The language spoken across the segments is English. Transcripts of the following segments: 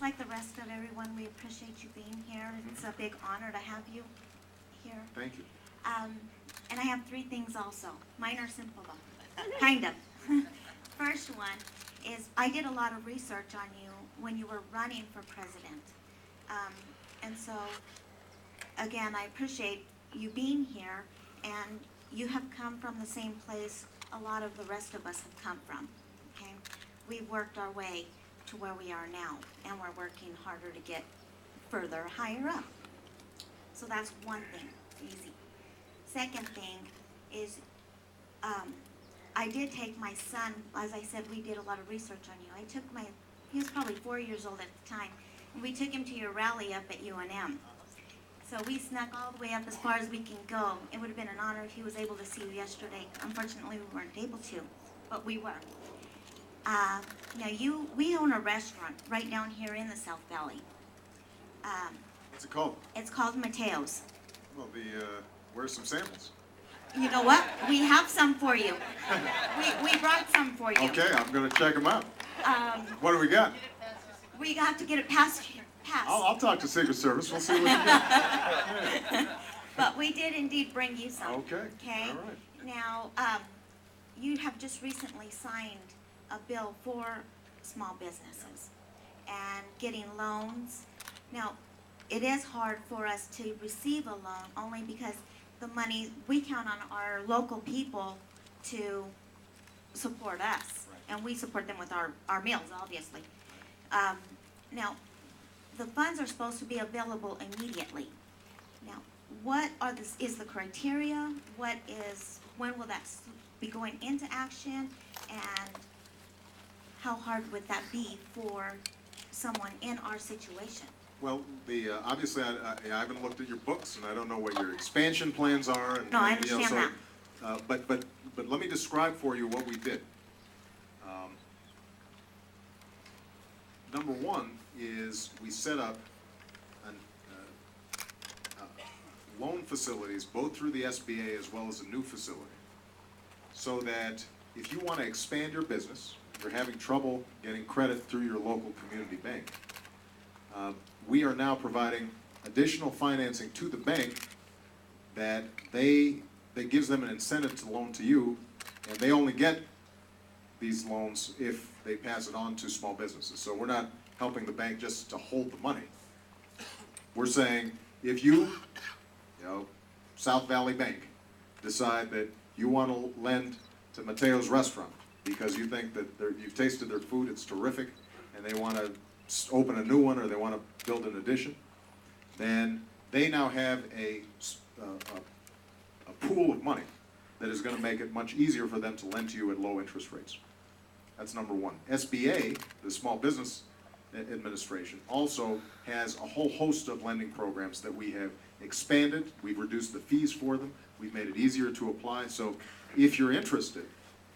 like the rest of everyone, we appreciate you being here. It's a big honor to have you here. Thank you. And I have three things also. Mine are simple though, kind of. First one is I did a lot of research on you when you were running for president. And so, again, I appreciate you being here, and you have come from the same place a lot of the rest of us have come from, okay? We've worked our way to where we are now, and we're working harder to get further, higher up. So that's one thing, easy. Second thing is, I did take my son, as I said, we did a lot of research on you. He was probably 4 years old at the time, and we took him to your rally up at UNM. So we snuck all the way up as far as we can go. It would have been an honor if he was able to see you yesterday. Unfortunately, we weren't able to, but we were. We own a restaurant right down here in the South Valley. What's it called? It's called Mateo's. Well, where's some samples? You know what? We have some for you. We brought some for you. Okay, I'm going to check them out. What do we got? We have to get it passed. I'll talk to Secret Service. We'll see what we get. But we did indeed bring you some. Okay. Okay. All right. Now, you have just recently signed a bill for small businesses and getting loans. Now, it is hard for us to receive a loan only because the money, we count on our local people to support us. Right. And we support them with our meals, obviously. Now, the funds are supposed to be available immediately. Now, what is the criteria? When will that be going into action? And how hard would that be for someone in our situation? Well, obviously, I haven't looked at your books, and I don't know what your expansion plans are. And, No, I understand that. But let me describe for you what we did. Number one is we set up loan facilities, both through the SBA as well as a new facility, so that if you want to expand your business, you're having trouble getting credit through your local community bank, we are now providing additional financing to the bank that gives them an incentive to loan to you, and they only get these loans if they pass it on to small businesses. So we're not helping the bank just to hold the money. We're saying, if you South Valley Bank, decide that you want to lend to Mateo's restaurant because you think that you've tasted their food, it's terrific, and they want to open a new one or they want to build an addition, then they now have a pool of money that is going to make it much easier for them to lend to you at low interest rates. That's number one. SBA, the Small Business Administration, also has a whole host of lending programs that we have expanded. We've reduced the fees for them. We've made it easier to apply. So if you're interested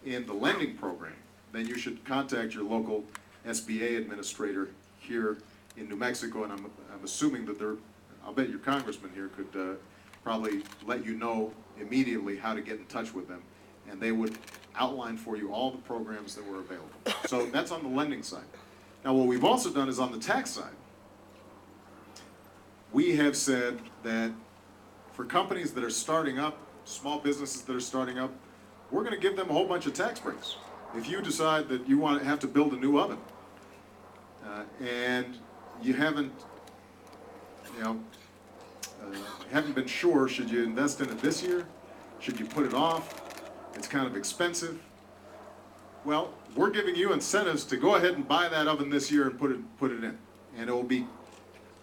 in the lending program, then you should contact your local SBA administrator here in New Mexico, and I'm assuming that I'll bet your congressman here could probably let you know immediately how to get in touch with them, and they would outline for you all the programs that were available. So that's on the lending side. Now, what we've also done is on the tax side. We have said that for companies that are starting up, small businesses that are starting up, we're going to give them a whole bunch of tax breaks. If you decide that you have to build a new oven, and you haven't been sure, should you invest in it this year? Should you put it off? It's kind of expensive. Well, we're giving you incentives to go ahead and buy that oven this year and put it in. And it will be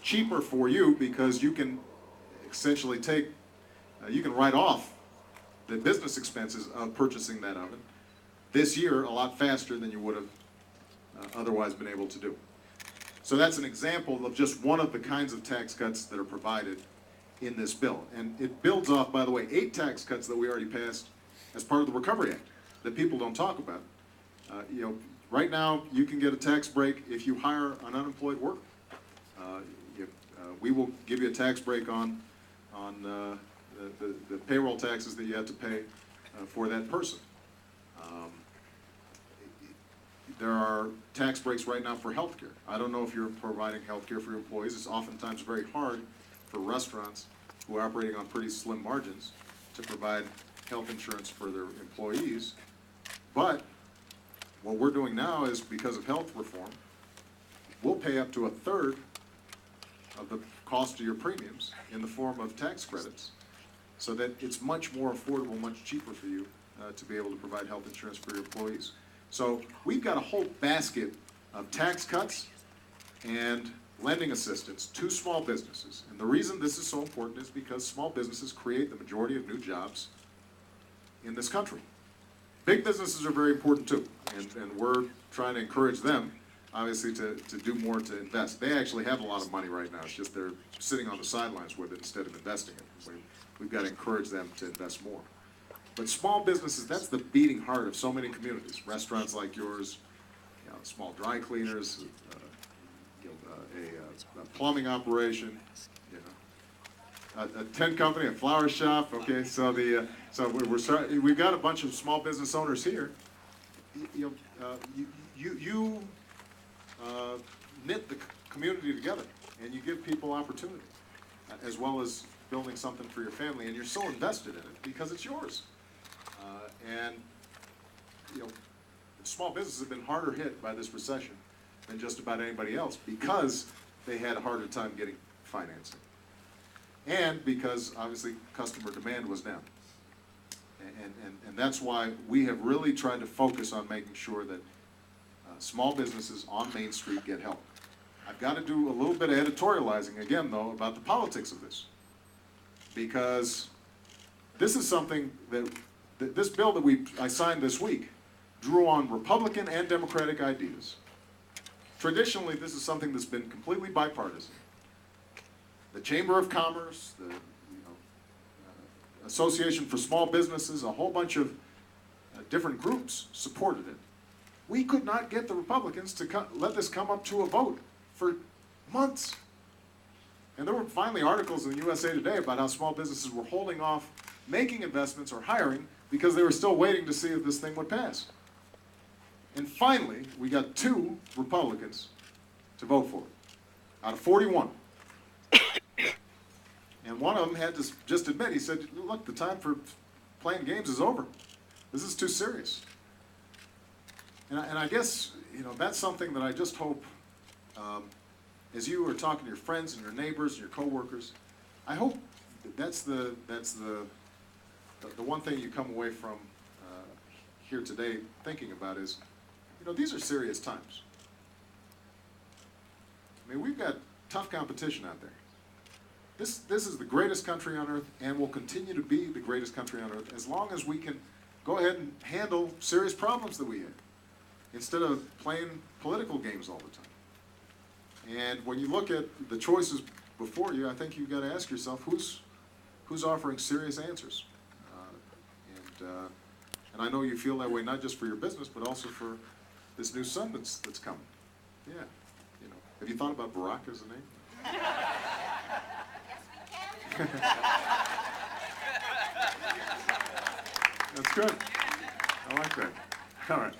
cheaper for you because you can essentially you can write off the business expenses of purchasing that oven this year a lot faster than you would have otherwise been able to do. So that's an example of just one of the kinds of tax cuts that are provided in this bill. And it builds off, by the way, 8 tax cuts that we already passed as part of the Recovery Act that people don't talk about. Right now, you can get a tax break if you hire an unemployed worker. We will give you a tax break on the payroll taxes that you have to pay for that person. There are tax breaks right now for healthcare. I don't know if you're providing healthcare for your employees. It's oftentimes very hard for restaurants who are operating on pretty slim margins to provide health insurance for their employees. But what we're doing now is, because of health reform, we'll pay up to a third of the cost of your premiums in the form of tax credits, so that it's much more affordable, much cheaper for you to be able to provide health insurance for your employees. So we've got a whole basket of tax cuts and lending assistance to small businesses. And the reason this is so important is because small businesses create the majority of new jobs in this country. Big businesses are very important too, and we're trying to encourage them, obviously, to do more to invest. They actually have a lot of money right now. It's just they're sitting on the sidelines with it instead of investing it. We've got to encourage them to invest more. But small businesses, that's the beating heart of so many communities. Restaurants like yours, small dry cleaners, a plumbing operation, a tent company, a flower shop. Okay, so we've got a bunch of small business owners here. You knit the community together, and you give people opportunity, as well as building something for your family, and you're so invested in it because it's yours. And small businesses have been harder hit by this recession than just about anybody else, because they had a harder time getting financing, and because obviously customer demand was down. And that's why we have really tried to focus on making sure that small businesses on Main Street get help. I've got to do a little bit of editorializing again, though, about the politics of this, because this is something that this bill that I signed this week drew on Republican and Democratic ideas. Traditionally, this is something that's been completely bipartisan. The Chamber of Commerce, the Association for Small Businesses, a whole bunch of different groups supported it. We could not get the Republicans to let this come up to a vote for months. And there were finally articles in the USA Today about how small businesses were holding off making investments or hiring because they were still waiting to see if this thing would pass. And finally, we got 2 Republicans to vote for it, out of 41. And one of them had to just admit, he said, look, the time for playing games is over. This is too serious. And I guess, that's something that I just hope, as you are talking to your friends and your neighbors and your coworkers, I hope that's the one thing you come away from here today thinking about is, these are serious times. I mean, we've got tough competition out there. This is the greatest country on earth, and will continue to be the greatest country on earth as long as we can go ahead and handle serious problems that we have, instead of playing political games all the time. And when you look at the choices before you, I think you've got to ask yourself, who's offering serious answers? And I know you feel that way not just for your business, but also for this new son that's coming. Yeah, have you thought about Barack as a name? That's good. I like that. All right.